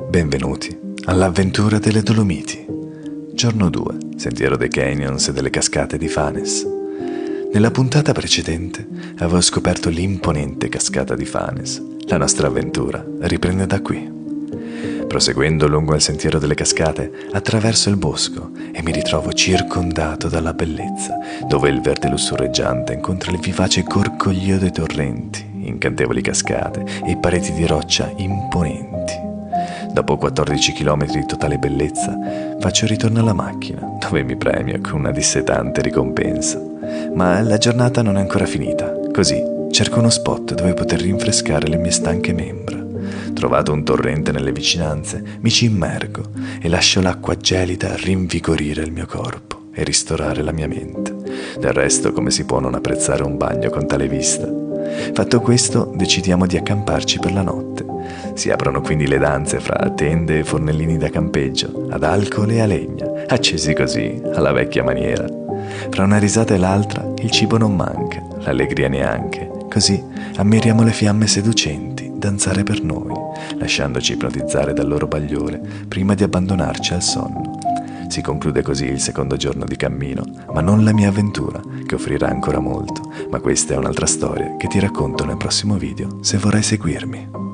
Benvenuti all'avventura delle Dolomiti. Giorno 2, sentiero dei canyons e delle cascate di Fanes. Nella puntata precedente avevo scoperto l'imponente cascata di Fanes. La nostra avventura riprende da qui. Proseguendo lungo il sentiero delle cascate, attraverso il bosco e mi ritrovo circondato dalla bellezza, dove il verde lussureggiante incontra il vivace gorgoglio dei torrenti, incantevoli cascate e pareti di roccia imponenti. Dopo 14 km di totale bellezza, faccio ritorno alla macchina, dove mi premio con una dissetante ricompensa. Ma la giornata non è ancora finita, così cerco uno spot dove poter rinfrescare le mie stanche membra. Trovato un torrente nelle vicinanze, mi ci immergo e lascio l'acqua gelida rinvigorire il mio corpo e ristorare la mia mente. Del resto, come si può non apprezzare un bagno con tale vista? Fatto questo, decidiamo di accamparci per la notte. Si aprono quindi le danze fra tende e fornellini da campeggio, ad alcol e a legna, accesi così, alla vecchia maniera. Fra una risata e l'altra, il cibo non manca, l'allegria neanche. Così ammiriamo le fiamme seducenti danzare per noi, lasciandoci ipnotizzare dal loro bagliore prima di abbandonarci al sonno. Si conclude così il secondo giorno di cammino, ma non la mia avventura, che offrirà ancora molto. Ma questa è un'altra storia che ti racconto nel prossimo video, se vorrai seguirmi.